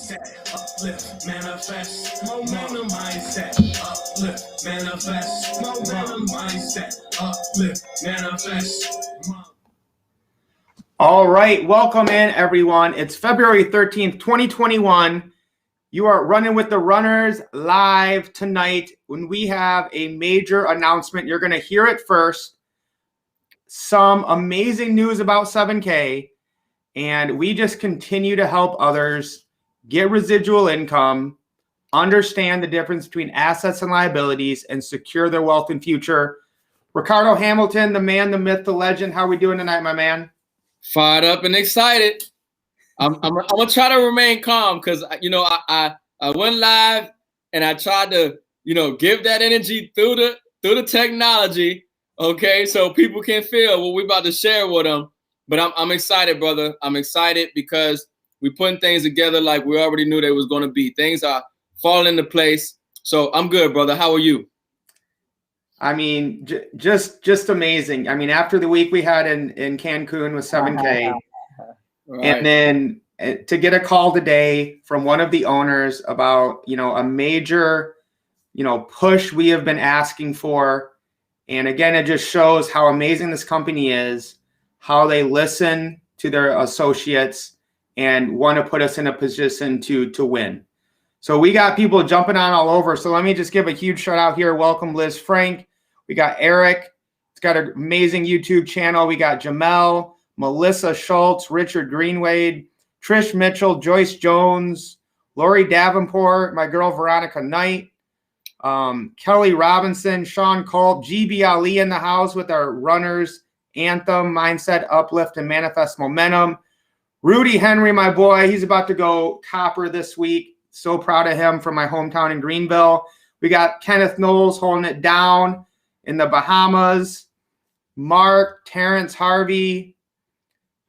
mindset, uplift, manifest, momentum mindset, uplift, manifest, momentum mindset, uplift, manifest. All right, welcome in everyone. It's February 13th, 2021. You are running with the runners live tonight when we have a major announcement. You're going to hear it first. Some amazing news about 7K, and we just continue to help others get residual income, understand the difference between assets and liabilities, and secure their wealth and future. Ricardo Hamilton, the man, the myth, the legend. How are we doing tonight, my man? Fired up and excited. I'm gonna try to remain calm because I went live and I tried to give that energy through the technology. Okay, so people can feel what we're about to share with them. But I'm excited, brother. I'm excited because we're putting things together like we already knew they was going to be. Things are falling into place. So I'm good, brother. How are you? I mean, just amazing. I mean, after the week we had in Cancun with 7K, right. And then to get a call today from one of the owners about, a major, push we have been asking for. And again, it just shows how amazing this company is, how they listen to their associates and want to put us in a position to win. So we got people jumping on all over. So let me just give a huge shout out here. Welcome, Liz Frank. We got Eric. It's got an amazing YouTube channel. We got Jamel, Melissa Schultz, Richard Greenwade, Trish Mitchell, Joyce Jones, Lori Davenport, my girl Veronica Knight, Kelly Robinson, Sean Colt, GB Ali in the house with our runners, Anthem, Mindset, Uplift, and Manifest Momentum. Rudy Henry, my boy, he's about to go copper this week. So proud of him from my hometown in Greenville. We got Kenneth Knowles holding it down in the Bahamas. Mark, Terrence Harvey.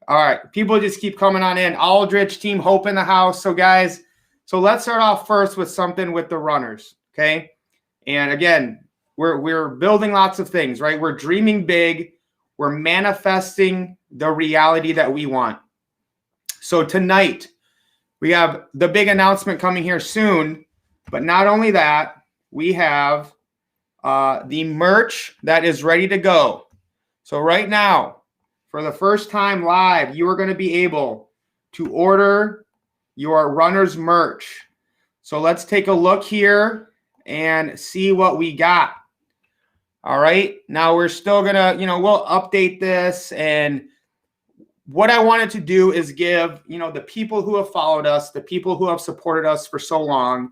All right, people just keep coming on in. Aldrich, Team Hope in the house. So guys, let's start off first with something with the runners, okay? And again, we're building lots of things, right? We're dreaming big. We're manifesting the reality that we want. So tonight, we have the big announcement coming here soon, but not only that, we have the merch that is ready to go. So right now, for the first time live, you are going to be able to order your runner's merch. So let's take a look here and see what we got. All right. Now we're still going to, we'll update this. And what I wanted to do is give, the people who have followed us, the people who have supported us for so long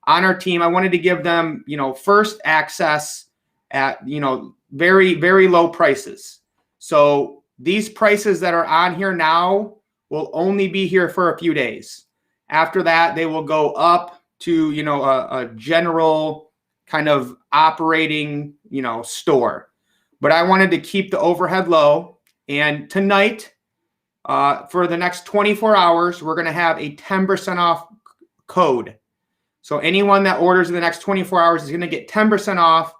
on our team, I wanted to give them, first access at, very, very low prices. So these prices that are on here now will only be here for a few days. After that, they will go up to, a general kind of operating, store. But I wanted to keep the overhead low. And tonight, for the next 24 hours, we're going to have a 10% off code. So anyone that orders in the next 24 hours is going to get 10% off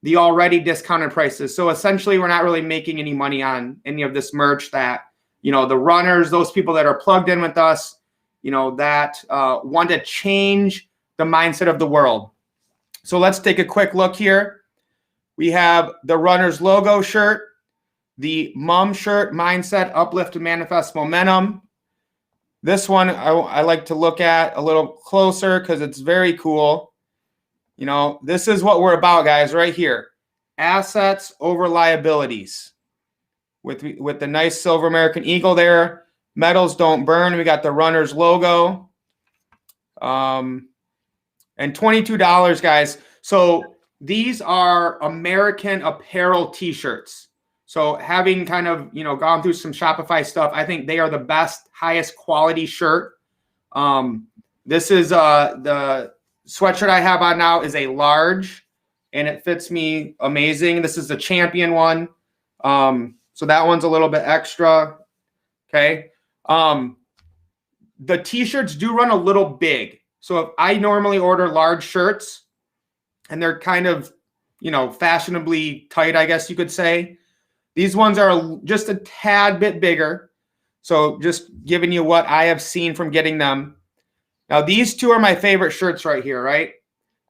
the already discounted prices. So essentially, we're not really making any money on any of this merch that, the runners, those people that are plugged in with us, that want to change the mindset of the world. So let's take a quick look here. We have the runners logo shirt, the mom shirt, Mindset, Uplift, and Manifest Momentum. This one I like to look at a little closer because it's very cool. This is what we're about, guys, right here. Assets over liabilities. With the nice silver American Eagle there. Metals don't burn. We got the runners logo. And $22, guys. So these are American Apparel t-shirts. So having kind of, gone through some Shopify stuff, I think they are the best, highest quality shirt. This is the sweatshirt I have on now is a large, and it fits me amazing. This is the champion one. So that one's a little bit extra. Okay. The t-shirts do run a little big. So if I normally order large shirts and they're kind of, fashionably tight, I guess you could say. These ones are just a tad bit bigger. So just giving you what I have seen from getting them. Now, these two are my favorite shirts right here, right?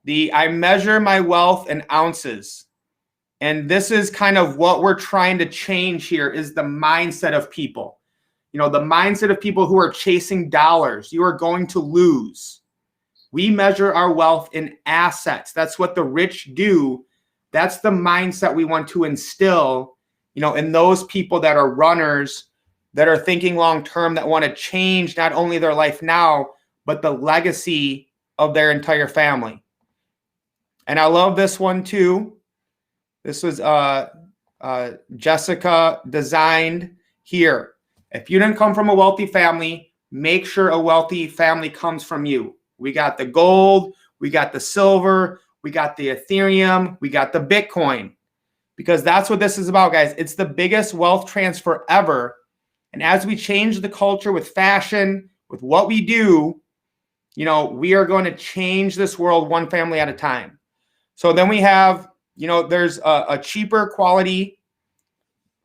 I measure my wealth in ounces. And this is kind of what we're trying to change here is the mindset of people. The mindset of people who are chasing dollars. You are going to lose. We measure our wealth in assets. That's what the rich do. That's the mindset we want to instill, in those people that are runners, that are thinking long-term, that want to change not only their life now, but the legacy of their entire family. And I love this one too. This was Jessica designed here. If you didn't come from a wealthy family, make sure a wealthy family comes from you. We got the gold, we got the silver, we got the Ethereum, we got the Bitcoin. Because that's what this is about, guys. It's the biggest wealth transfer ever. And as we change the culture with fashion, with what we do, we are going to change this world one family at a time. So then we have, there's a cheaper quality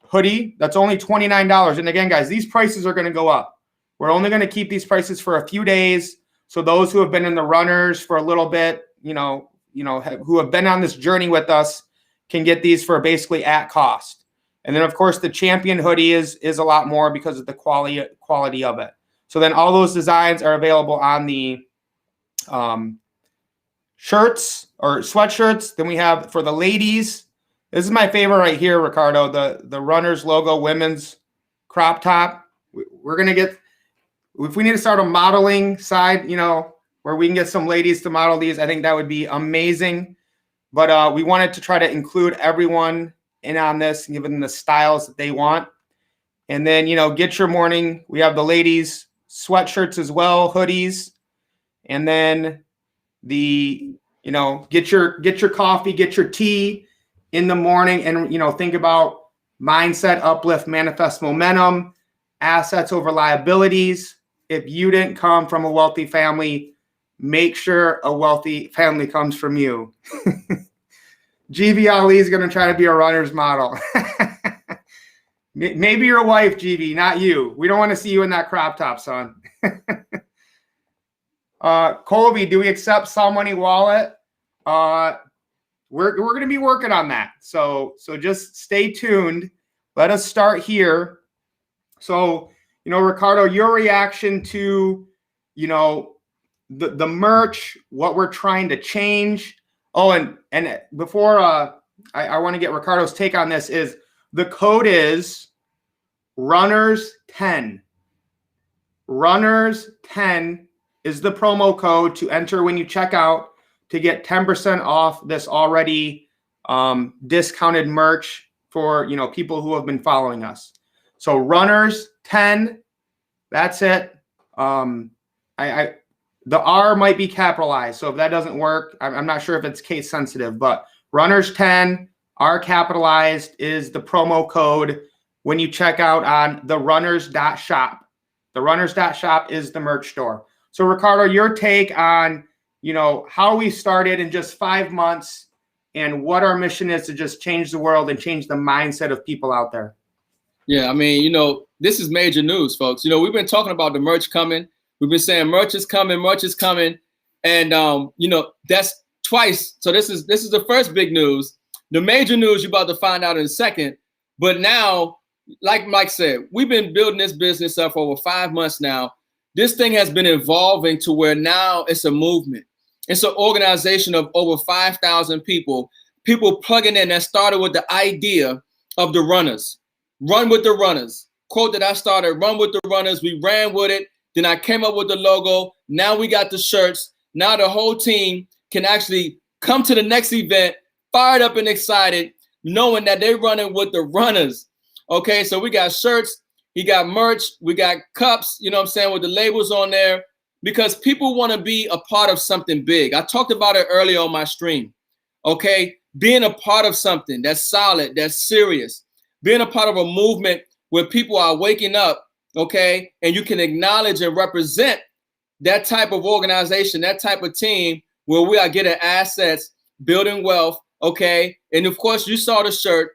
hoodie that's only $29. And again, guys, these prices are going to go up. We're only going to keep these prices for a few days. So those who have been in the runners for a little bit, who have been on this journey with us can get these for basically at cost. And then, of course, the champion hoodie is a lot more because of the quality of it. So then all those designs are available on the shirts or sweatshirts. Then we have for the ladies, this is my favorite right here, Ricardo, the runners logo women's crop top. We're going to get, if we need to start a modeling side, where we can get some ladies to model these, I think that would be amazing. But we wanted to try to include everyone in on this, and give them the styles that they want. And then, get your morning. We have the ladies sweatshirts as well, hoodies. And then get your coffee, get your tea in the morning, and think about mindset, uplift, manifest momentum, assets over liabilities. If you didn't come from a wealthy family, make sure a wealthy family comes from you. GV Ali is going to try to be a runner's model. Maybe your wife, GV, not you. We don't want to see you in that crop top, son. Colby, do we accept Some Money Wallet? We're going to be working on that. So just stay tuned. Let us start here. So, Ricardo, your reaction to, the merch, what we're trying to change. Oh, and before I want to get Ricardo's take on this, is the code is runners10. Runners10 is the promo code to enter when you check out, to get 10% off this already discounted merch for people who have been following us. So runners10, that's it. The R might be capitalized, so if that doesn't work, I'm not sure if it's case sensitive, but runners10, R capitalized, is the promo code when you check out on the runners.shop. The runners.shop is the merch store. So Ricardo, your take on, how we started in just 5 months and what our mission is to just change the world and change the mindset of people out there. Yeah, this is major news, folks. We've been talking about the merch coming. We've been saying merch is coming, and that's twice. So this is the first big news. The major news you're about to find out in a second. But now, like Mike said, we've been building this business up for over 5 months now. This thing has been evolving to where now it's a movement. It's an organization of over 5,000 people plugging in. That started with the idea of the runners. Run with the runners. Quote that I started, run with the runners. We ran with it. Then I came up with the logo. Now we got the shirts. Now the whole team can actually come to the next event fired up and excited, knowing that they're running with the runners. Okay, so we got shirts, we got merch, we got cups, with the labels on there, because people want to be a part of something big. I talked about it earlier on my stream. Okay, being a part of something that's solid, that's serious, being a part of a movement where people are waking up. Okay, and you can acknowledge and represent that type of organization, that type of team where we are getting assets, building wealth. Okay, and of course, you saw the shirt.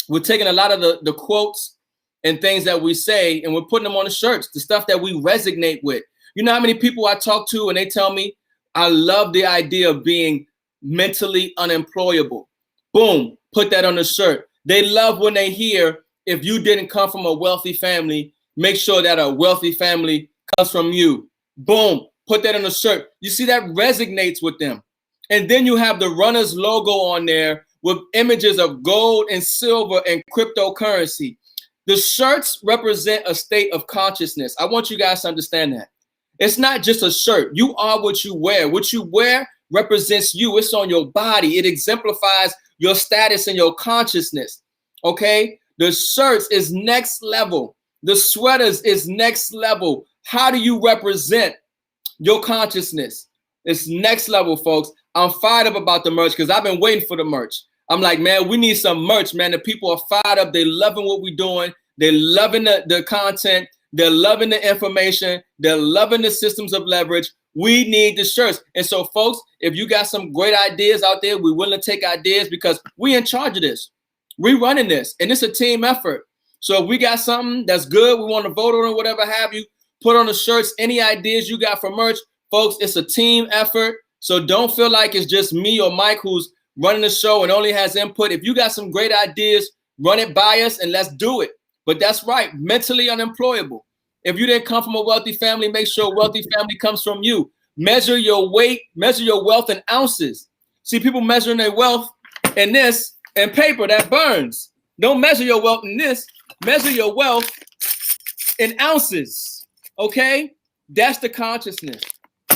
We're taking a lot of the quotes and things that we say, and we're putting them on the shirts, the stuff that we resonate with. You know how many people I talk to and they tell me, I love the idea of being mentally unemployable. Boom, put that on the shirt. They love when they hear, if you didn't come from a wealthy family, make sure that a wealthy family comes from you. Boom, put that on the shirt. You see, that resonates with them. And then you have the Runners logo on there with images of gold and silver and cryptocurrency. The shirts represent a state of consciousness. I want you guys to understand that. It's not just a shirt. You are what you wear. What you wear represents you. It's on your body. It exemplifies your status and your consciousness. Okay? The shirts is next level. The sweaters is next level. How do you represent your consciousness? It's next level, folks. I'm fired up about the merch because I've been waiting for the merch. I'm like, man, we need some merch, man. The people are fired up. They're loving what we're doing. They're loving the content. They're loving the information. They're loving the systems of leverage. We need the shirts. And so, folks, if you got some great ideas out there, we're willing to take ideas because we in charge of this. We running this, and it's a team effort. So if we got something that's good, we want to vote on it, whatever have you, put on the shirts. Any ideas you got for merch, folks, it's a team effort. So don't feel like it's just me or Mike who's running the show and only has input. If you got some great ideas, run it by us and let's do it. But that's right, mentally unemployable. If you didn't come from a wealthy family, make sure a wealthy family comes from you. Measure your weight, measure your wealth in ounces. See, people measuring their wealth in this and paper that burns. Don't measure your wealth in this. Measure your wealth in ounces. Okay? That's the consciousness.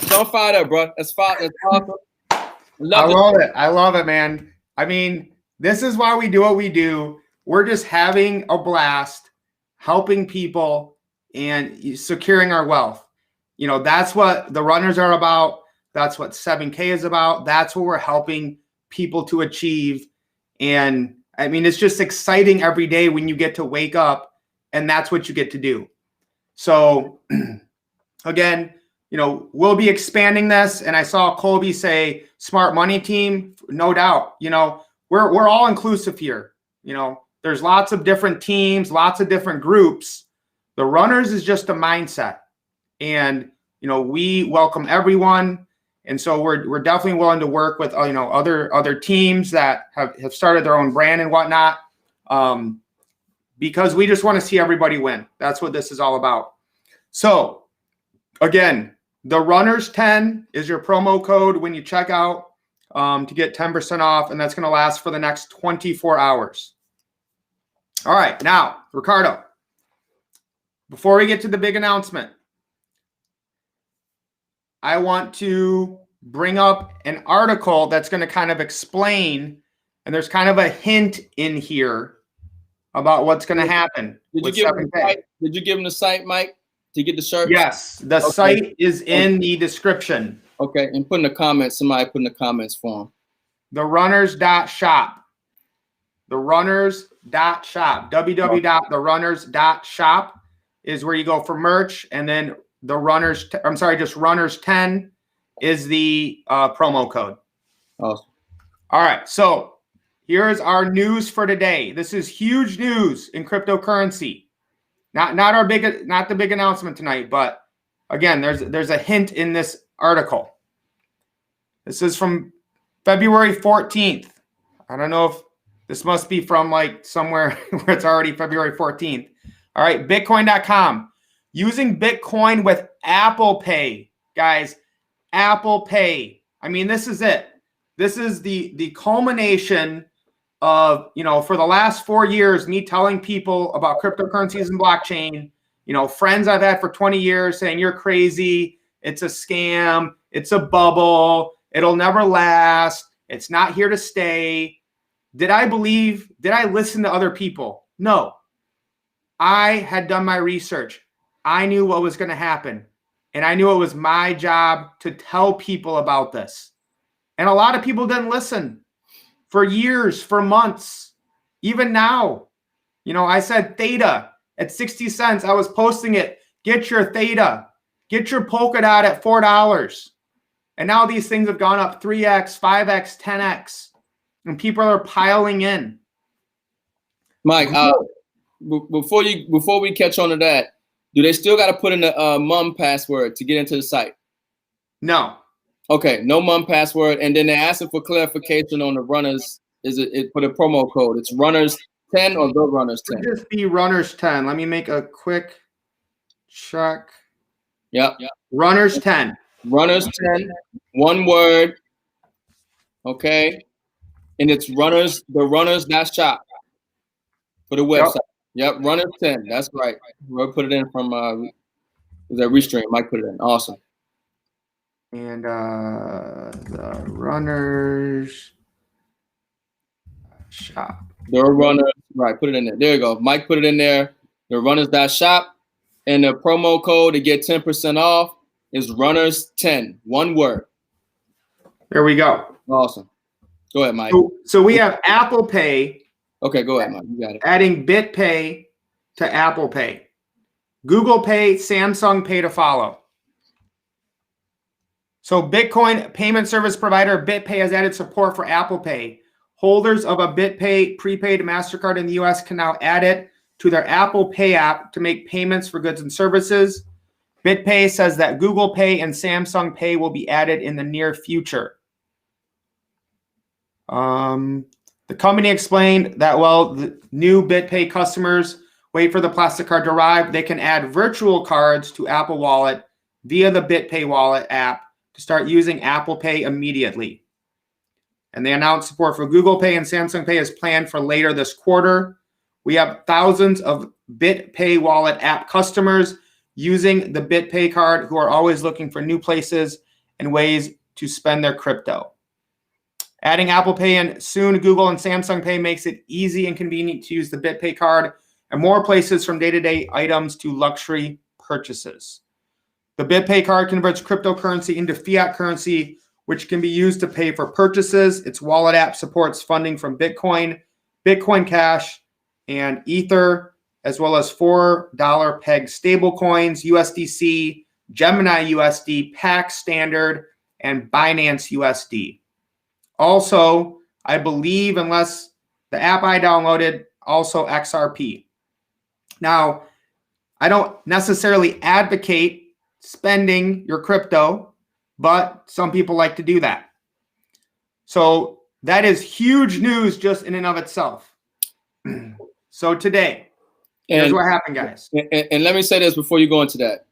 So I'm fired up, bro. That's awesome. I love it. I love it, man. I mean, this is why we do what we do. We're just having a blast, helping people and securing our wealth. You know, that's what the runners are about. That's what 7K is about. That's what we're helping people to achieve. And I mean, it's just exciting every day when you get to wake up and that's what you get to do. So again, you know, we'll be expanding this. And I saw Colby say smart money team. No doubt, you know, we're all inclusive here. You know, there's lots of different teams, lots of different groups. The runners is just a mindset. And, you know, we welcome everyone. And so we're definitely willing to work with, you know, other teams that have started their own brand and whatnot, because we just want to see everybody win. That's what this is all about. So again, the Runners 10 is your promo code when you check out to get 10% off, and that's going to last for the next 24 hours. All right, now, Ricardo, before we get to the big announcement, I want to bring up an article that's going to kind of explain, and there's kind of a hint in here about what's going to happen. Did you give him the site, Mike, to get the shirt? Yes, the site is in the description. Okay, and put in the comments, somebody put in the comments for him. TheRunners.shop. TheRunners.shop. www.therunners.shop is where you go for merch, and then the Runners, just Runners 10 is the promo code. Awesome. All right, so here's our news for today. This is huge news in cryptocurrency. Not the big announcement tonight, but again, there's a hint in this article. This is from February 14th. I don't know if this must be from like somewhere where it's already February 14th. All right, Bitcoin.com. Using Bitcoin with Apple Pay, guys. Apple Pay. I mean, this is it. This is the culmination of, you know, for the last 4 years, me telling people about cryptocurrencies and blockchain. You know, friends I've had for 20 years saying, you're crazy. It's a scam. It's a bubble. It'll never last. It's not here to stay. Did I listen to other people? No. I had done my research. I knew what was going to happen. And I knew it was my job to tell people about this. And a lot of people didn't listen for years, for months, even now. You know, I said Theta at 60 cents. I was posting it. Get your Theta. Get your Polkadot at $4. And now these things have gone up 3x, 5x, 10x. And people are piling in. Mike, before we catch on to that, do they still got to put in a mum password to get into the site? No. Okay, no mum password. And then they're asking for clarification on the runners. Is it for the promo code? It's runners 10 or the runners 10? It'll just be runners 10. Let me make a quick check. Yep. Runners 10. Runners 10, one word. Okay. And it's runners, the runners.shop for the website. Yep, runners 10. That's right. We'll put it in from that Restream. Mike put it in. Awesome. And the runners shop. The runners, right, put it in there. There you go. Mike put it in there. The runners.shop. And the promo code to get 10% off is runners 10. One word. There we go. Awesome. Go ahead, Mike. So we have Apple Pay. Okay, go ahead, Mike. You got it. Adding BitPay to Apple Pay. Google Pay, Samsung Pay to follow. So Bitcoin payment service provider BitPay has added support for Apple Pay. Holders of a BitPay prepaid MasterCard in the US can now add it to their Apple Pay app to make payments for goods and services. BitPay says that Google Pay and Samsung Pay will be added in the near future. The company explained that while the new BitPay customers wait for the plastic card to arrive, they can add virtual cards to Apple Wallet via the BitPay Wallet app to start using Apple Pay immediately. And they announced support for Google Pay and Samsung Pay is planned for later this quarter. We have thousands of BitPay Wallet app customers using the BitPay card who are always looking for new places and ways to spend their crypto. Adding Apple Pay and soon Google and Samsung Pay makes it easy and convenient to use the BitPay card and more places from day-to-day items to luxury purchases. The BitPay card converts cryptocurrency into fiat currency, which can be used to pay for purchases. Its wallet app supports funding from Bitcoin, Bitcoin Cash, and Ether, as well as $4 peg stablecoins, USDC, Gemini USD, Pax Standard, and Binance USD. Also, I believe, unless the app I downloaded, also XRP. Now, I don't necessarily advocate spending your crypto, but some people like to do that. So that is huge news just in and of itself. So today, here's what happened, guys. And let me say this before you go into that.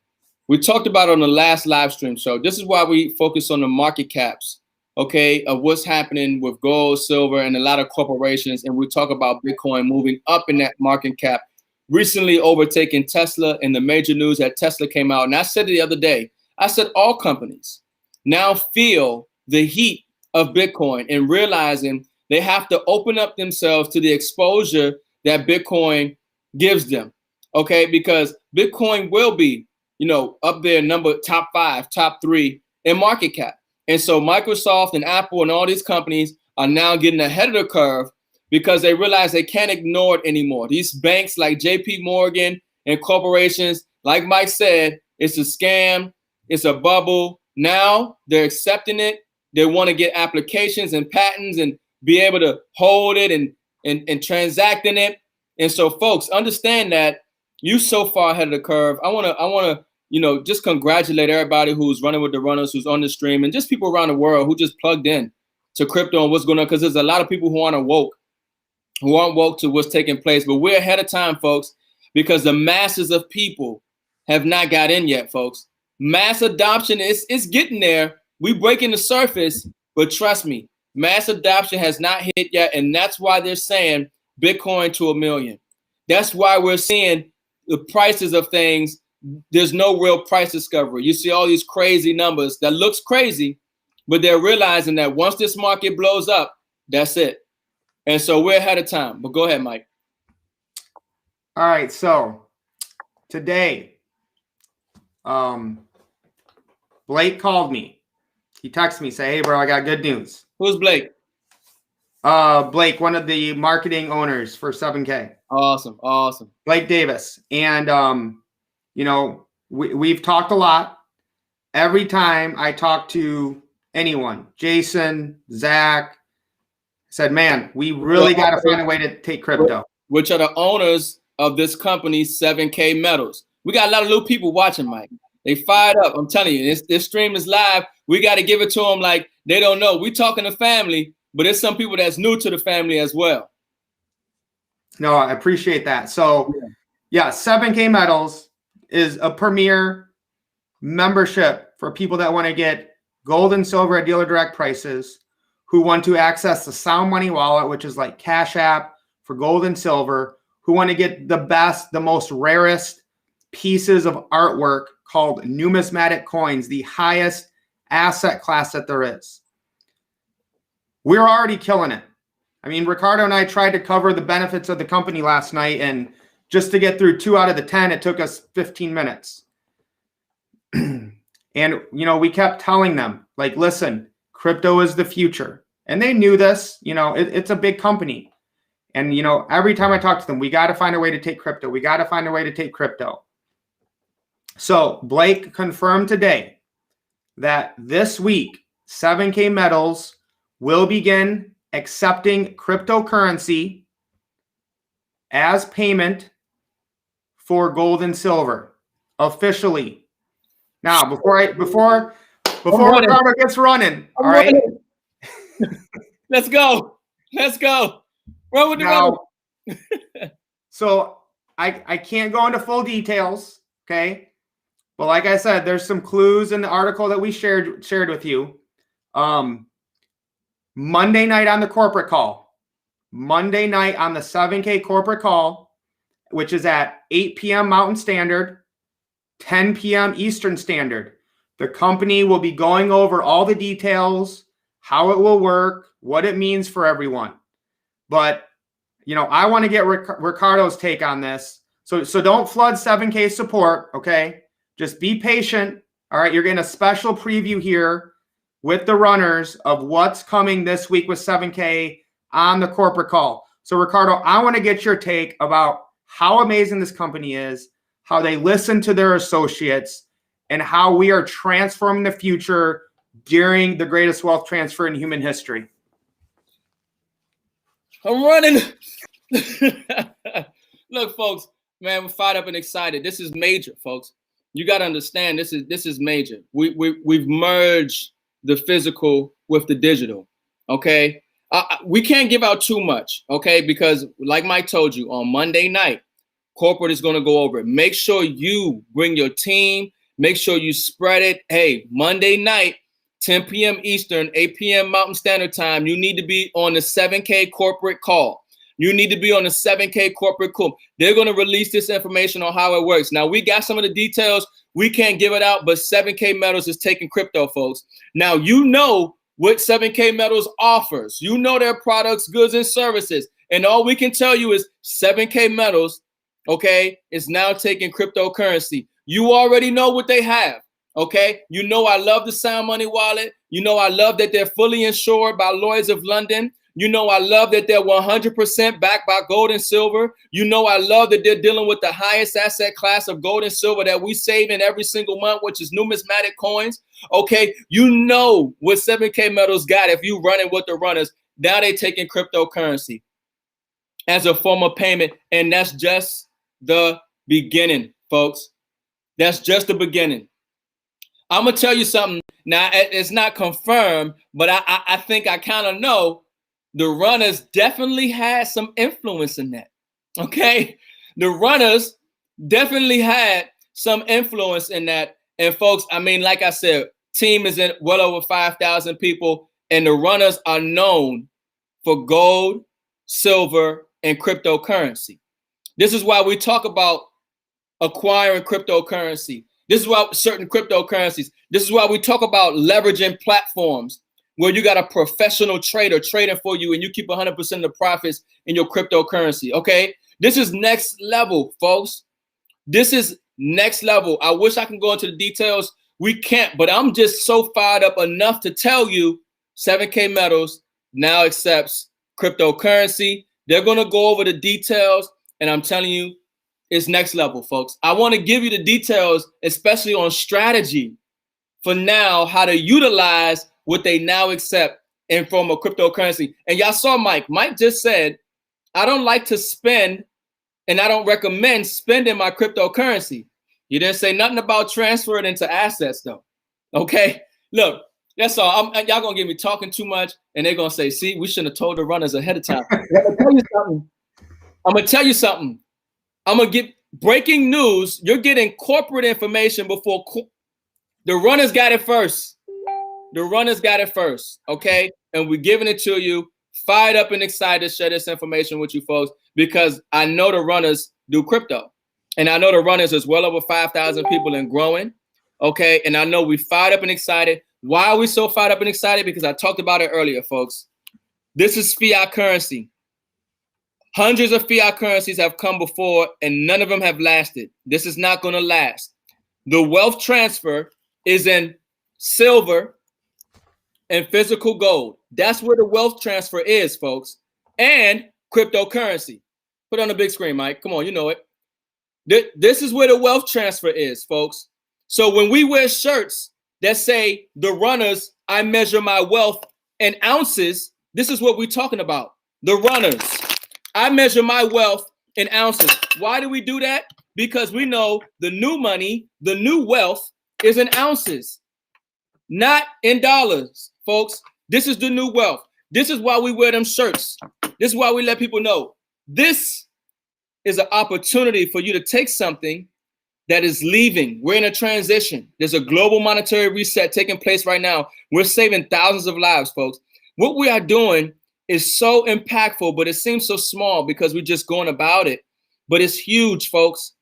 We talked about it on the last live stream show. This is why we focus on the market caps, okay, of what's happening with gold, silver, and a lot of corporations. And we talk about Bitcoin moving up in that market cap, recently overtaking Tesla, and the major news that Tesla came out. And I said it the other day, I said all companies now feel the heat of Bitcoin and realizing they have to open up themselves to the exposure that Bitcoin gives them, okay? Because Bitcoin will be, up there, top 5, top 3 in market cap. And so Microsoft and Apple and all these companies are now getting ahead of the curve because they realize they can't ignore it anymore. These banks like JP Morgan and corporations, like Mike said, it's a scam, it's a bubble. Now they're accepting it. They want to get applications and patents and be able to hold it and transact in it. And so folks, understand that you so far ahead of the curve. I want to, just congratulate everybody who's running with the runners, who's on the stream, and just people around the world who just plugged in to crypto and what's going on. Because there's a lot of people who aren't woke to what's taking place. But we're ahead of time, folks, because the masses of people have not got in yet, folks. Mass adoption is getting there. We breaking the surface, but trust me, mass adoption has not hit yet. And that's why they're saying Bitcoin to 1 million. That's why we're seeing the prices of things. There's no real price discovery. You see all these crazy numbers that looks crazy, but they're realizing that once this market blows up, that's it. And so we're ahead of time. But go ahead, Mike. All right. So today, Blake called me. He texted me, say, "Hey, bro, I got good news." Who's Blake? Blake, one of the marketing owners for 7K. Awesome. Blake Davis. And, we've talked a lot. Every time I talk to anyone, Jason, Zach, said, man, we really got to find a way to take crypto. Which are the owners of this company, 7K Metals. We got a lot of little people watching, Mike. They fired up. I'm telling you, this stream is live. We got to give it to them like they don't know. We talking to family, but there's some people that's new to the family as well. No, I appreciate that. So, yeah, 7K Metals is a premier membership for people that want to get gold and silver at dealer direct prices, who want to access the Sound Money wallet, which is like Cash App for gold and silver, who want to get the best, the most rarest pieces of artwork called numismatic coins, the highest asset class that there is. We're already killing it. I mean, Ricardo and I tried to cover the benefits of the company last night, and just to get through 2 out of the 10, it took us 15 minutes. And, you know, we kept telling them, like, listen, crypto is the future. And they knew this. You know, it's a big company. And, you know, every time I talk to them, we got to find a way to take crypto. We got to find a way to take crypto. So Blake confirmed today that this week, 7K Metals will begin accepting cryptocurrency as payment for gold and silver officially. Now, before Ricardo gets running, all right? Let's go. Let's go. Run with the now, so I can't go into full details, okay? But like I said, there's some clues in the article that we shared with you. Monday night on the corporate call. Monday night on the 7K corporate call, which is at 8 p.m. Mountain Standard, 10 p.m. Eastern Standard. The company will be going over all the details, how it will work, what it means for everyone. But, you know, I want to get Ricardo's take on this. So don't flood 7K support, okay? Just be patient. All right, you're getting a special preview here with the runners of what's coming this week with 7K on the corporate call. So, Ricardo, I want to get your take about how amazing this company is, how they listen to their associates, and how we are transforming the future during the greatest wealth transfer in human history. I'm running. Look, folks, man, we're fired up and excited. This is major, folks. You got to understand, this is major. We've merged the physical with the digital, okay? We can't give out too much, okay? Because like Mike told you, on Monday night, corporate is going to go over it. Make sure you bring your team. Make sure you spread it. Hey, Monday night, 10 p.m. Eastern, 8 p.m. Mountain Standard Time, you need to be on the 7K corporate call. You need to be on the 7K corporate call. They're going to release this information on how it works. Now, we got some of the details. We can't give it out, but 7K Metals is taking crypto, folks. Now, you know what 7K Metals offers. You know their products, goods, and services. And all we can tell you is 7K Metals, okay, is now taking cryptocurrency. You already know what they have, okay? You know I love the Sound Money wallet. You know I love that they're fully insured by Lloyd's of London. You know I love that they're 100% backed by gold and silver. You know I love that they're dealing with the highest asset class of gold and silver that we save in every single month, which is numismatic coins. Okay, you know what 7K Metals got if you running with the runners. Now they taking cryptocurrency as a form of payment, and that's just the beginning, folks. That's just the beginning. I'm gonna tell you something. Now it's not confirmed, but I think I kind of know. The runners definitely had some influence in that. Okay, the runners definitely had some influence in that. And folks, I mean, like I said, team is in well over 5,000 people, and the runners are known for gold, silver, and cryptocurrency. This is why we talk about acquiring cryptocurrency. This is why certain cryptocurrencies. This is why we talk about leveraging platforms where you got a professional trader trading for you and you keep 100% of the profits in your cryptocurrency, okay? This is next level, folks. This is next level. I wish I can go into the details. We can't, but I'm just so fired up enough to tell you 7K Metals now accepts cryptocurrency. They're going to go over the details, and I'm telling you, it's next level, folks. I want to give you the details, especially on strategy for now, how to utilize what they now accept in form of cryptocurrency. And y'all saw Mike. Mike just said, I don't like to spend and I don't recommend spending my cryptocurrency. He didn't say nothing about transferring into assets though. Okay, look, that's all. Y'all gonna get me talking too much, and they're gonna say, "See, we shouldn't have told the runners ahead of time." I'm gonna tell you something. I'm gonna get breaking news. You're getting corporate information before the runners got it first. The runners got it first, okay? And we're giving it to you. Fired up and excited to share this information with you folks because I know the runners do crypto. And I know the runners is well over 5,000 people and growing, okay? And I know we fired up and excited. Why are we so fired up and excited? Because I talked about it earlier, folks. This is fiat currency. Hundreds of fiat currencies have come before and none of them have lasted. This is not going to last. The wealth transfer is in silver and physical gold. That's where the wealth transfer is, folks. And cryptocurrency. Put it on the big screen, Mike. Come on, you know it. This is where the wealth transfer is, folks. So when we wear shirts that say the runners, I measure my wealth in ounces, this is what we're talking about. The runners, I measure my wealth in ounces. Why do we do that? Because we know the new money, the new wealth is in ounces, not in dollars, folks. This is the new wealth. This is why we wear them shirts. This is why we let people know. This is an opportunity for you to take something that is leaving. We're in a transition. There's a global monetary reset taking place right now. We're saving thousands of lives, folks. What we are doing is so impactful, but it seems so small because we're just going about it. But it's huge, folks.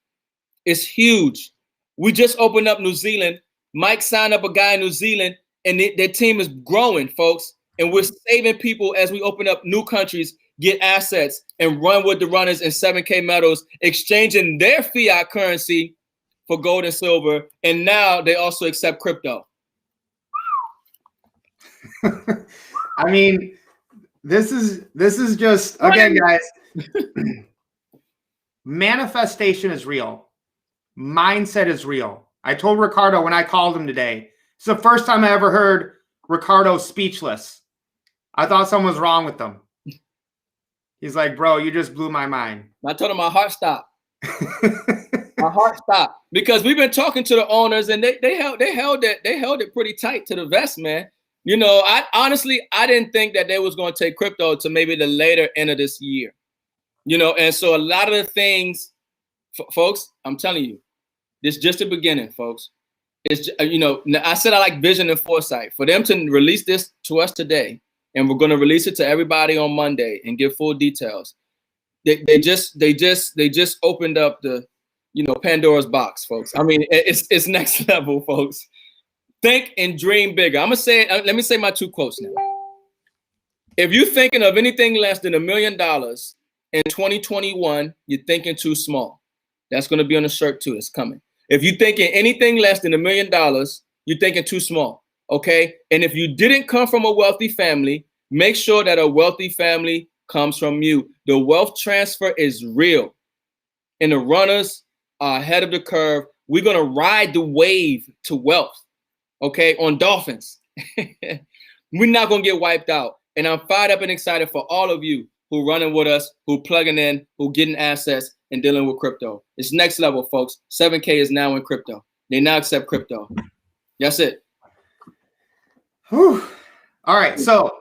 It's huge. We just opened up New Zealand. Mike signed up a guy in New Zealand, and their team is growing, folks. And we're saving people as we open up new countries, get assets, and run with the runners in 7K metals, exchanging their fiat currency for gold and silver. And now they also accept crypto. I mean, this is just, again, guys, manifestation is real. Mindset is real. I told Ricardo when I called him today, it's the first time I ever heard Ricardo speechless. I thought something was wrong with him. He's like, bro, you just blew my mind. I told him my heart stopped. My heart stopped because we've been talking to the owners and they held it pretty tight to the vest, man. You know, I didn't think that they was going to take crypto to maybe the later end of this year. You know, and so a lot of the things, folks, I'm telling you, this is just the beginning, folks. It's, you know, I said I like vision and foresight. For them to release this to us today, and we're going to release it to everybody on Monday and give full details. They just opened up the, you know, Pandora's box, folks. I mean, it's next level, folks. Think and dream bigger. I'm gonna say, let me say my two quotes now. If you're thinking of anything less than $1 million in 2021, you're thinking too small. That's gonna be on the shirt too. It's coming. If you're thinking anything less than $1 million, you're thinking too small. Okay. And if you didn't come from a wealthy family, make sure that a wealthy family comes from you. The wealth transfer is real, and the runners are ahead of the curve. We're gonna ride the wave to wealth. Okay, on dolphins. We're not gonna get wiped out. And I'm fired up and excited for all of you who running with us, who plugging in, who getting assets and dealing with crypto. It's next level, folks. 7K is now in crypto. They now accept crypto. That's it. Whew. All right, so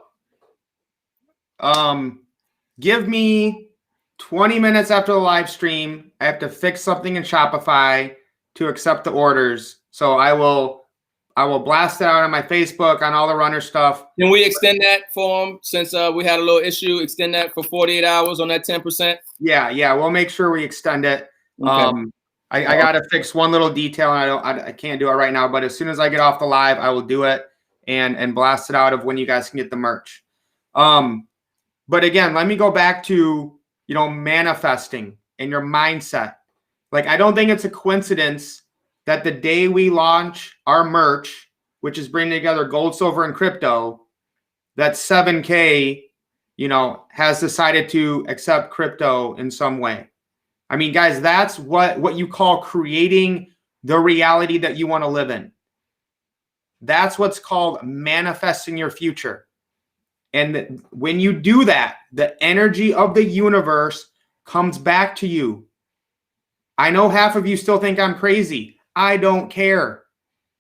give me 20 minutes after the live stream. I have to fix something in Shopify to accept the orders. So I will blast it out on my Facebook, on all the runner stuff. Can we extend that for them since we had a little issue? Extend that for 48 hours on that 10%? Yeah. We'll make sure we extend it. Okay. I got to fix one little detail, and I can't do it right now. But as soon as I get off the live, I will do it and blast it out of when you guys can get the merch. But again, let me go back to, you know, manifesting and your mindset. Like, I don't think it's a coincidence that the day we launch our merch, which is bringing together gold, silver, and crypto, that 7K, you know, has decided to accept crypto in some way. I mean, guys, that's what you call creating the reality that you want to live in. That's what's called manifesting your future. And when you do that, the energy of the universe comes back to you. I know half of you still think I'm crazy. I don't care.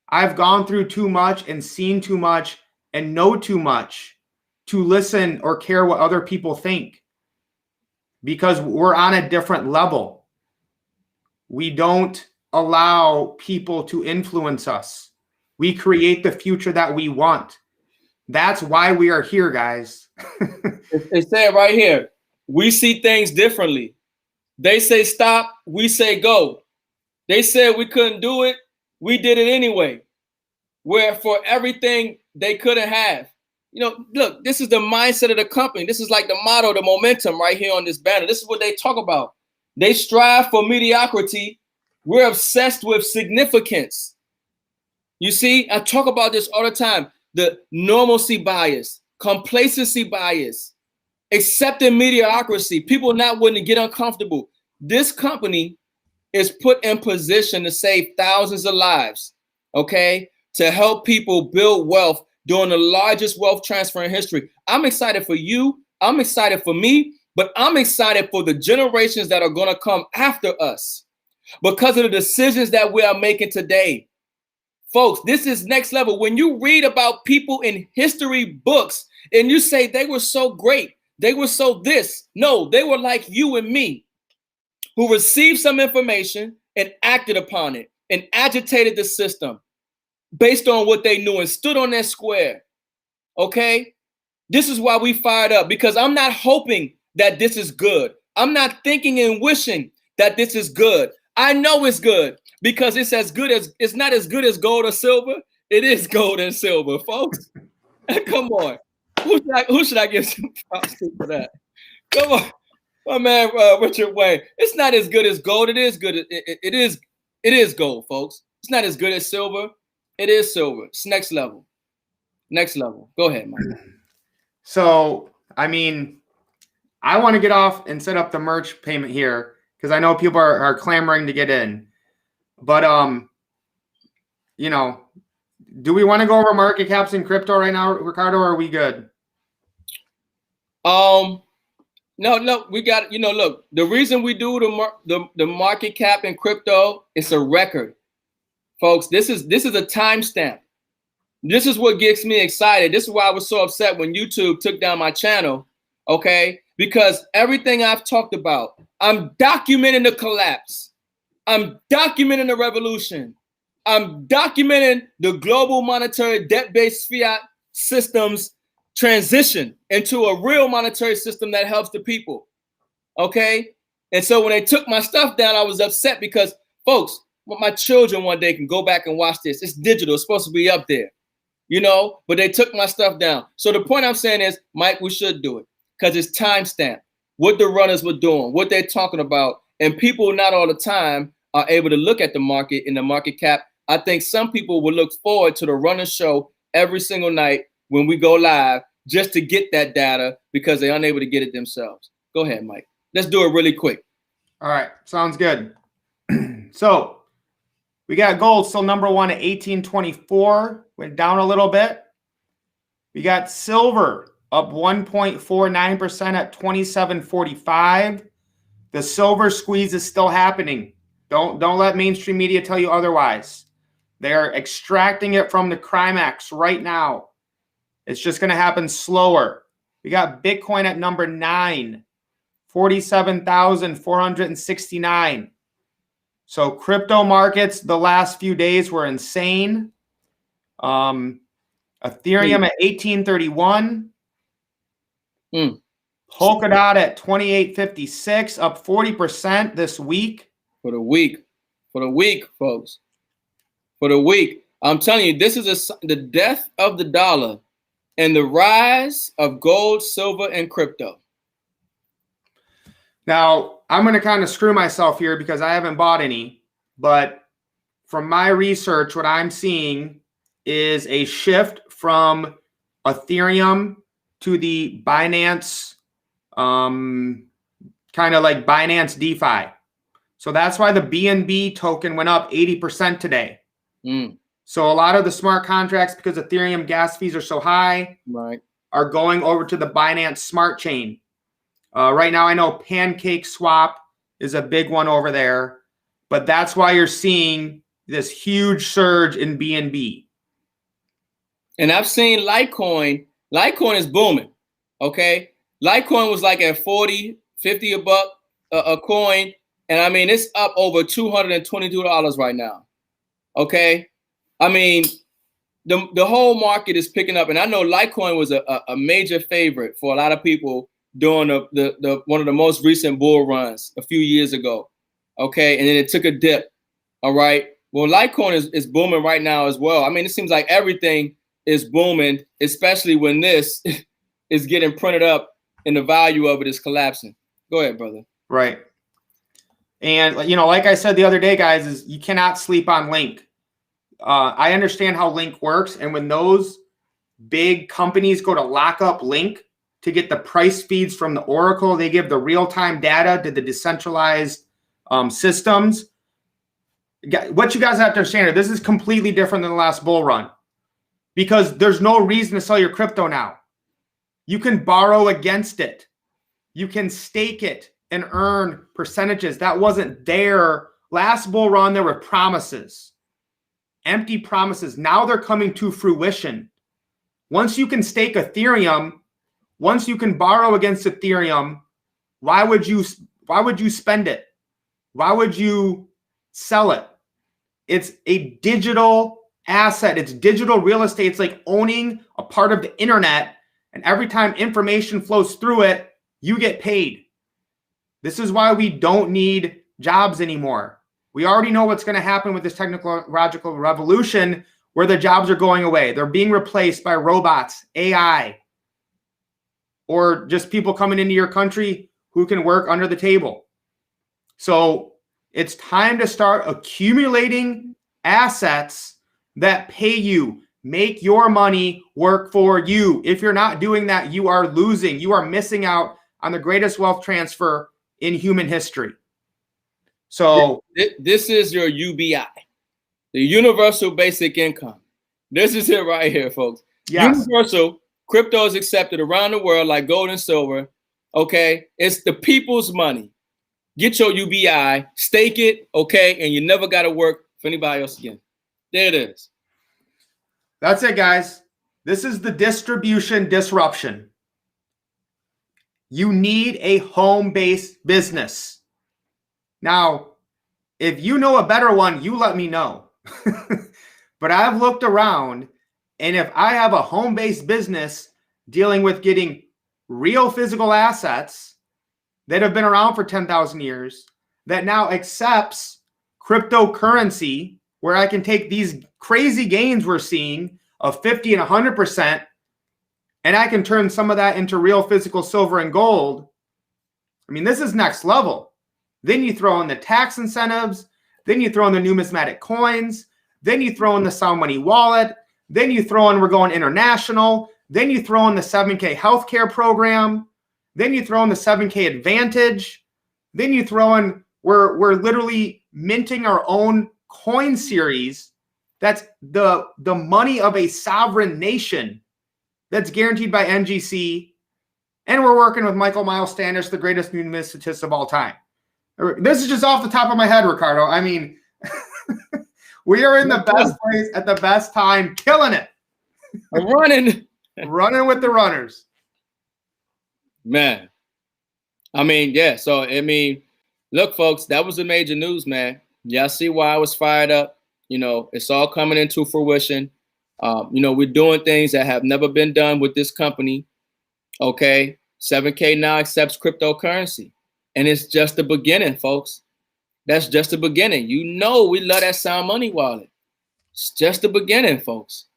I've gone through too much and seen too much and know too much to listen or care what other people think, because we're on a different level. We don't allow people to influence us. We create the future that we want. That's why we are here, guys. It said right here, we see things differently. They say stop, we say go. They said we couldn't do it, we did it anyway. Where for everything they couldn't have. You know, look, this is the mindset of the company. This is like the motto, the momentum right here on this banner. This is what they talk about. They strive for mediocrity. We're obsessed with significance. You see, I talk about this all the time. The normalcy bias, complacency bias, accepting mediocrity, people not willing to get uncomfortable. This company is put in position to save thousands of lives, okay? To help people build wealth during the largest wealth transfer in history. I'm excited for you. I'm excited for me, but I'm excited for the generations that are going to come after us because of the decisions that we are making today. Folks, this is next level. When you read about people in history books and you say they were so great, they were so this. No, they were like you and me who received some information and acted upon it and agitated the system based on what they knew and stood on that square. Okay? This is why we fired up, because I'm not hoping that this is good. I'm not thinking and wishing that this is good. I know it's good because it's not as good as gold or silver. It is gold and silver, folks. Come on. Who should I give some props to for that? Come on. My man, Richard Wayne. It's not as good as gold. It is good. It is gold, folks. It's not as good as silver. It is silver. It's next level. Next level. Go ahead, Mike. So, I mean, I want to get off and set up the merch payment here because I know people are clamoring to get in. But, you know, do we want to go over market caps in crypto right now, Ricardo, or are we good? No, we got, look, the reason we do the market cap in crypto, it's a record. Folks, this is a timestamp. This is what gets me excited. This is why I was so upset when YouTube took down my channel, okay? Because everything I've talked about, I'm documenting the collapse. I'm documenting the revolution. I'm documenting the global monetary debt-based fiat systems transition into a real monetary system that helps the people, okay? And so when they took my stuff down, I was upset because, folks, my children one day can go back and watch this. It's digital. It's supposed to be up there, but they took my stuff down. So the point I'm saying is, Mike, we should do it because it's timestamp. What the runners were doing, what they're talking about, and people not all the time are able to look at the market in the market cap. I think some people will look forward to the runner show every single night when we go live just to get that data because they're unable to get it themselves. Go ahead, Mike. Let's do it really quick. All right. Sounds good. So we got gold still number one at 1824. Went down a little bit. We got silver up 1.49% at 27.45. The silver squeeze is still happening. Don't let mainstream media tell you otherwise. They're extracting it from the Crimex right now. It's just going to happen slower. We got Bitcoin at number 9, 47,469. So crypto markets the last few days were insane. Ethereum at 1831. Polkadot at 2856, up 40% this week. For the week, folks. For the week. I'm telling you, this is the death of the dollar and the rise of gold, silver, and crypto. Now, I'm going to kind of screw myself here because I haven't bought any, but from my research, what I'm seeing is a shift from Ethereum to the Binance, kind of like Binance DeFi. So that's why the BNB token went up 80% today. So a lot of the smart contracts, because Ethereum gas fees are so high, are going over to the Binance Smart Chain. Right now, I know Pancake Swap is a big one over there, but that's why you're seeing this huge surge in BNB. And I've seen Litecoin. Litecoin is booming. Okay. Litecoin was like at 40, 50 a coin. And I mean, it's up over $222 right now. Okay. I mean, the whole market is picking up. And I know Litecoin was a major favorite for a lot of people during the one of the most recent bull runs a few years ago. Okay. And then it took a dip. All right. Well, Litecoin is booming right now as well. I mean, it seems like everything is booming, especially when this is getting printed up and the value of it is collapsing. Go ahead, brother. Right. And, you know, like I said the other day, guys, is you cannot sleep on Link. I understand how Link works. And when those big companies go to lock up Link to get the price feeds from the Oracle, they give the real-time data to the decentralized systems. What you guys have to understand is this is completely different than the last bull run, because there's no reason to sell your crypto now. You can borrow against it. You can stake it and earn percentages. That wasn't there. Last bull run, there were promises, empty promises. Now they're coming to fruition. Once you can stake Ethereum, once you can borrow against Ethereum, why would you spend it? Why would you sell it? It's a digital asset. It's digital real estate. It's like owning a part of the internet. And every time information flows through it, you get paid. This is why we don't need jobs anymore. We already know what's going to happen with this technological revolution, where the jobs are going away. They're being replaced by robots, AI, or just people coming into your country who can work under the table. So it's time to start accumulating assets that pay you. Make your money work for you. If you're not doing that, you are losing. You are missing out on the greatest wealth transfer in human history. So this is your UBI, the universal basic income. This is it right here, folks. Yes. Universal crypto is accepted around the world like gold and silver. Okay. It's the people's money. Get your UBI, stake it. Okay. And you never got to work for anybody else again. There it is. That's it, guys. This is the distribution disruption. You need a home-based business. Now, if you know a better one, you let me know. But I've looked around, and if I have a home-based business dealing with getting real physical assets that have been around for 10,000 years, that now accepts cryptocurrency, where I can take these crazy gains we're seeing of 50 and 100%, and I can turn some of that into real physical silver and gold. I mean, this is next level. Then you throw in the tax incentives. Then you throw in the numismatic coins. Then you throw in the Sound Money wallet. Then you throw in we're going international. Then you throw in the 7K healthcare program. Then you throw in the 7K advantage. Then you throw in we're literally minting our own coin series. That's the money of a sovereign nation that's guaranteed by NGC. And we're working with Michael Miles Standish, the greatest numismatist of all time. This is just off the top of my head, Ricardo. I mean, we are in the best place at the best time, killing it. I'm running. Running with the runners. Man. I mean, yeah. So, I mean, look, folks, that was the major news, man. Y'all see why I was fired up. You know, it's all coming into fruition. You know, we're doing things that have never been done with this company. Okay. 7K now accepts cryptocurrency. And it's just the beginning, folks. That's just the beginning. You know, we love that Sound Money wallet. It's just the beginning, folks.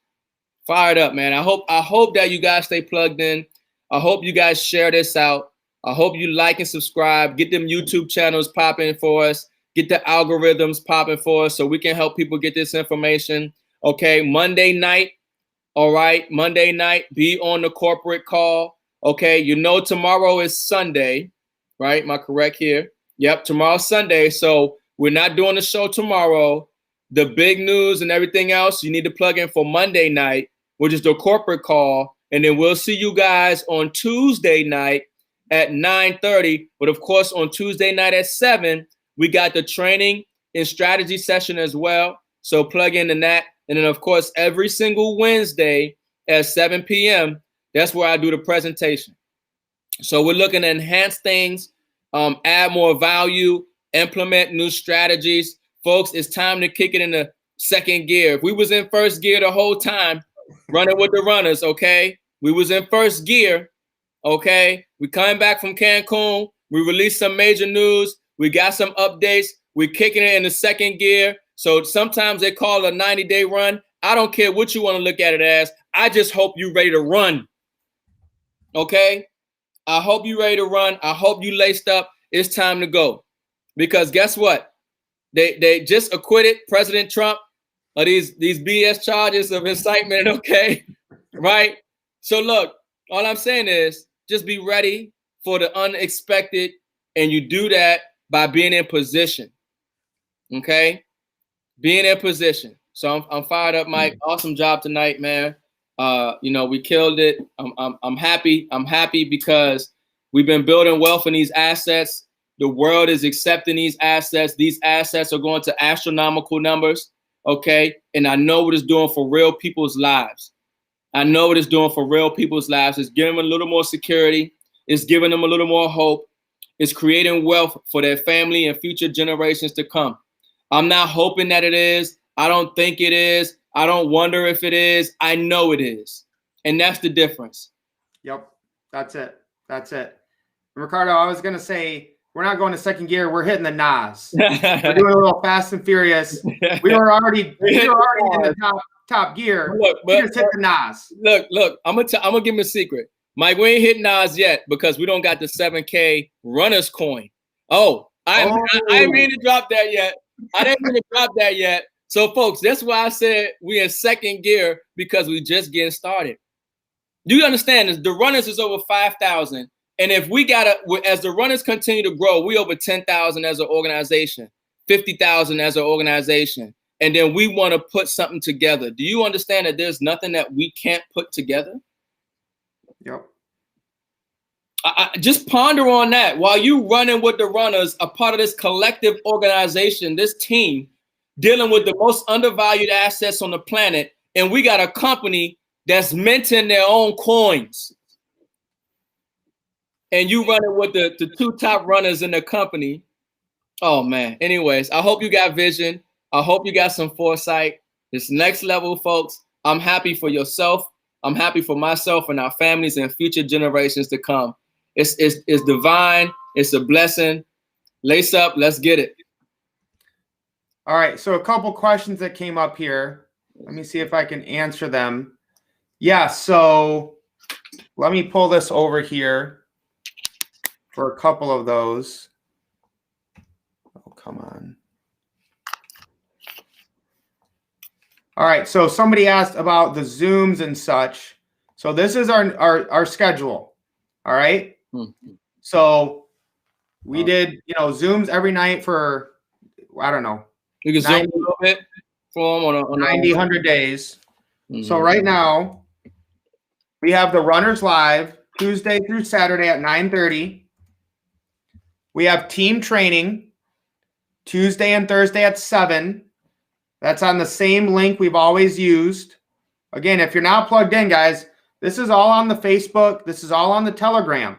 Fired up, man. I hope that you guys stay plugged in. I hope you guys share this out. I hope you like and subscribe. Get them YouTube channels popping for us. Get the algorithms popping for us so we can help people get this information. Okay, Monday night. All right, Monday night, be on the corporate call. Okay, you know tomorrow is Sunday, right? Am I correct here? Yep, tomorrow's Sunday. So we're not doing the show tomorrow. The big news and everything else, you need to plug in for Monday night, which is the corporate call. And then we'll see you guys on Tuesday night at 9:30. But of course, on Tuesday night at 7, we got the training and strategy session as well. So plug into that. And then, of course, every single Wednesday at 7 p.m., that's where I do the presentation. So we're looking to enhance things, add more value, implement new strategies. Folks, it's time to kick it into second gear. If we was in first gear the whole time, running with the runners, okay? We was in first gear, okay? We coming back from Cancun. We released some major news. We got some updates. We're kicking it into second gear. So sometimes they call it a 90-day run. I don't care what you want to look at it as. I just hope you're ready to run, okay? I hope you're ready to run. I hope you laced up. It's time to go. Because guess what? They just acquitted President Trump of these BS charges of incitement, okay? Right? So look, all I'm saying is just be ready for the unexpected, and you do that by being in position, okay? Being in position. So I'm fired up, Mike. Awesome job tonight, man. We killed it. I'm happy. I'm happy because we've been building wealth in these assets. The world is accepting these assets. These assets are going to astronomical numbers, okay? And I know what it's doing for real people's lives. I know what it's doing for real people's lives. It's giving them a little more security. It's giving them a little more hope. It's creating wealth for their family and future generations to come. I'm not hoping that it is. I don't think it is. I don't wonder if it is. I know it is. And that's the difference. Yep. That's it. That's it. Ricardo, I was going to say, we're not going to second gear. We're hitting the NOS. We're doing a little fast and furious. We were already in the top gear. Look, we just hit the NOS. Look. I'm gonna give him a secret, Mike. We ain't hit NOS yet because we don't got the 7K runners coin. I didn't mean to drop that yet. I didn't mean to drop that yet. So, folks, that's why I said we in second gear, because we just getting started. Do you understand this? The runners is over 5,000. And if we as the runners continue to grow, we over 10,000 as an organization, 50,000 as an organization. And then we want to put something together. Do you understand that there's nothing that we can't put together? Yep. I just ponder on that. While you running with the runners, a part of this collective organization, this team, dealing with the most undervalued assets on the planet, and we got a company that's minting their own coins. And you running with the two top runners in the company. Oh, man. Anyways, I hope you got vision. I hope you got some foresight. This next level, folks, I'm happy for yourself. I'm happy for myself and our families and future generations to come. It's divine. It's a blessing. Lace up. Let's get it. All right. So a couple questions that came up here. Let me see if I can answer them. Yeah. So let me pull this over here for a couple of those. Oh, come on. All right. So somebody asked about the Zooms and such. So this is our schedule. All right. Mm-hmm. So we did, Zooms every night for, I don't know. You can zoom a little bit for them on 90, 100 days. Mm-hmm. So right now we have the Runners Live Tuesday through Saturday at 9:30. We have team training Tuesday and Thursday at 7. That's on the same link we've always used. Again, if you're not plugged in, guys, this is all on the Facebook. This is all on the Telegram.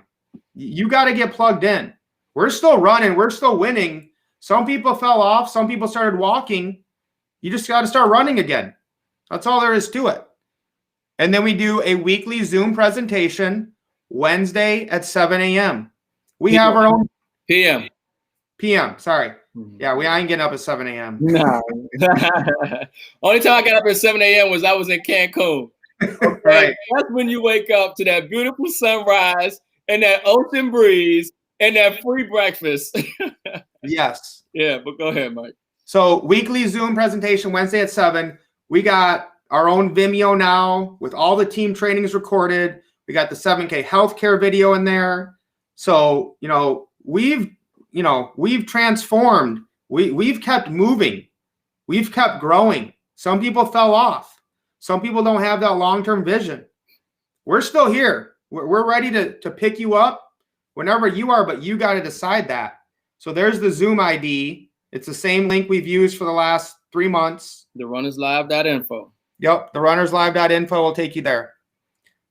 You got to get plugged in. We're still running. We're still winning. Some people fell off. Some people started walking. You just got to start running again. That's all there is to it. And then we do a weekly Zoom presentation Wednesday at 7 a.m. We have our own PM. Sorry. Yeah, I ain't getting up at 7 a.m. No. Only time I got up at 7 a.m. was I was in Cancun. Okay? Right. That's when you wake up to that beautiful sunrise and that ocean breeze and that free breakfast. Yes. Yeah, but go ahead, Mike. So weekly Zoom presentation Wednesday at 7. We got our own Vimeo now with all the team trainings recorded. We got the 7K healthcare video in there. So, we've transformed. We've kept moving. We've kept growing. Some people fell off. Some people don't have that long-term vision. We're still here. We're ready to pick you up whenever you are, but you got to decide that. So there's the Zoom ID. It's the same link we've used for the last 3 months. The runnerslive.info. Yep, the runnerslive.info will take you there.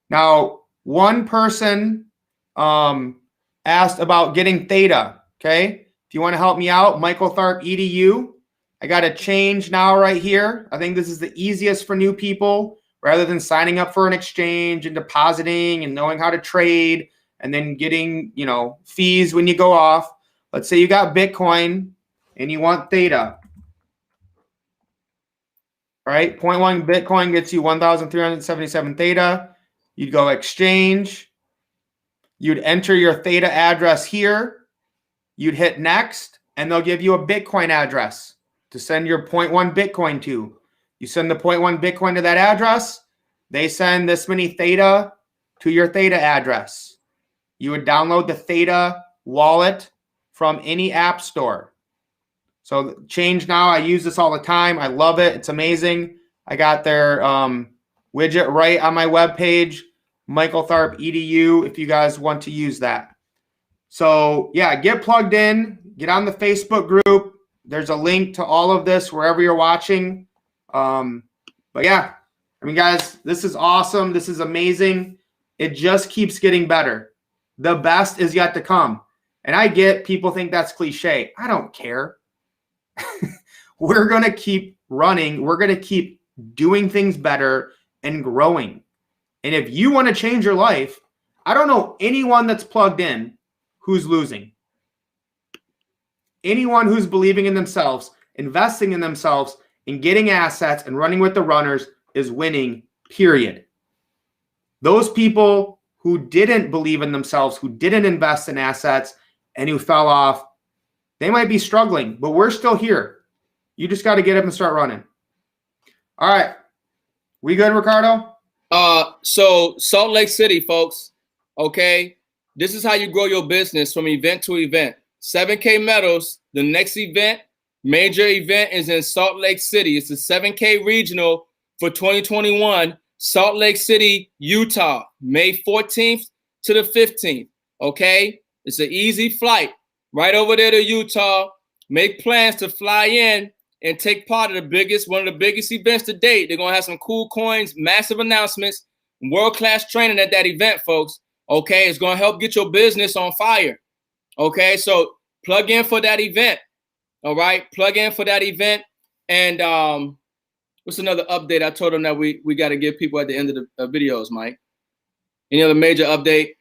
Now, one person asked about getting Theta, okay? If you want to help me out, Michael Tharp EDU. I got a change now right here. I think this is the easiest for new people rather than signing up for an exchange and depositing and knowing how to trade and then getting, fees when you go off. Let's say you got Bitcoin and you want Theta. Right? 0.1 Bitcoin gets you 1,377 Theta. You'd go exchange. You'd enter your Theta address here. You'd hit next, and they'll give you a Bitcoin address to send your 0.1 Bitcoin to. You send the 0.1 Bitcoin to that address. They send this many Theta to your Theta address. You would download the Theta wallet from any app store. So change now. I use this all the time. I love it. It's amazing. I got their widget right on my webpage, Michael Tharp EDU, if you guys want to use that. So yeah, get plugged in, get on the Facebook group. There's a link to all of this wherever you're watching. But yeah, guys, this is awesome. This is amazing. It just keeps getting better. The best is yet to come. And I get people think that's cliche. I don't care. We're going to keep running. We're going to keep doing things better and growing. And if you want to change your life, I don't know anyone that's plugged in who's losing. Anyone who's believing in themselves, investing in themselves, and getting assets and running with the runners is winning, period. Those people who didn't believe in themselves, who didn't invest in assets, and who fell off, they might be struggling, but we're still here. You just got to get up and start running. All right. We good, Ricardo? So Salt Lake City, folks, okay? This is how you grow your business from event to event. 7K Metals, the next event, major event is in Salt Lake City. It's the 7K Regional for 2021, Salt Lake City, Utah, May 14th to the 15th, okay? It's an easy flight right over there to Utah. Make plans to fly in and take part of one of the biggest events to date. They're going to have some cool coins, massive announcements, world-class training at that event, folks. Okay, it's going to help get your business on fire. Okay, so plug in for that event. All right, plug in for that event. And what's another update? I told them that we got to give people at the end of the videos, Mike. Any other major update?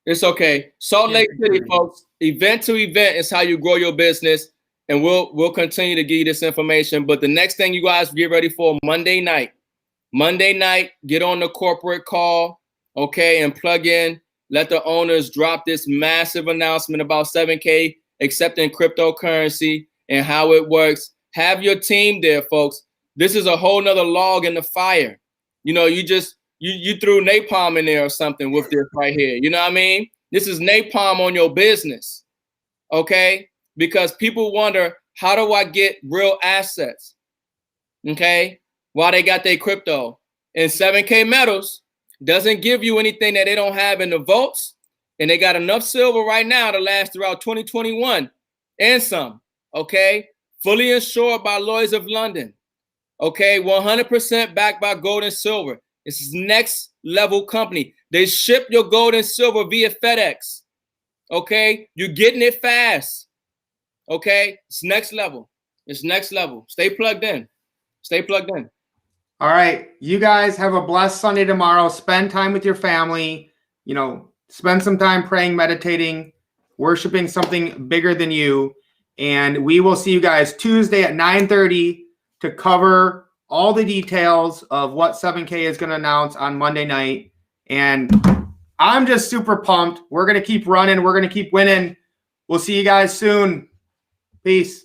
It's okay. Salt Lake City, folks. Event to event is how you grow your business, and we'll continue to give you this information. But the next thing you guys get ready for Monday night. Monday night, get on the corporate call, okay, and plug in. Let the owners drop this massive announcement about 7K accepting cryptocurrency and how it works. Have your team there, folks. This is a whole nother log in the fire. You threw napalm in there or something with this right here. You know what I mean? This is napalm on your business, okay? Because people wonder, how do I get real assets, okay? While they got their crypto. And 7K Metals doesn't give you anything that they don't have in the vaults, and they got enough silver right now to last throughout 2021 and some, okay? Fully insured by Lloyd's of London, okay? 100% backed by gold and silver. It's next level company. They ship your gold and silver via FedEx. Okay, you're getting it fast. Okay, it's next level. It's next level. Stay plugged in. Stay plugged in. All right, you guys have a blessed Sunday tomorrow. Spend time with your family. Spend some time praying, meditating, worshiping something bigger than you. And we will see you guys Tuesday at 9:30 to cover all the details of what 7K is going to announce on Monday night. And I'm just super pumped. We're going to keep running. We're going to keep winning. We'll see you guys soon. Peace.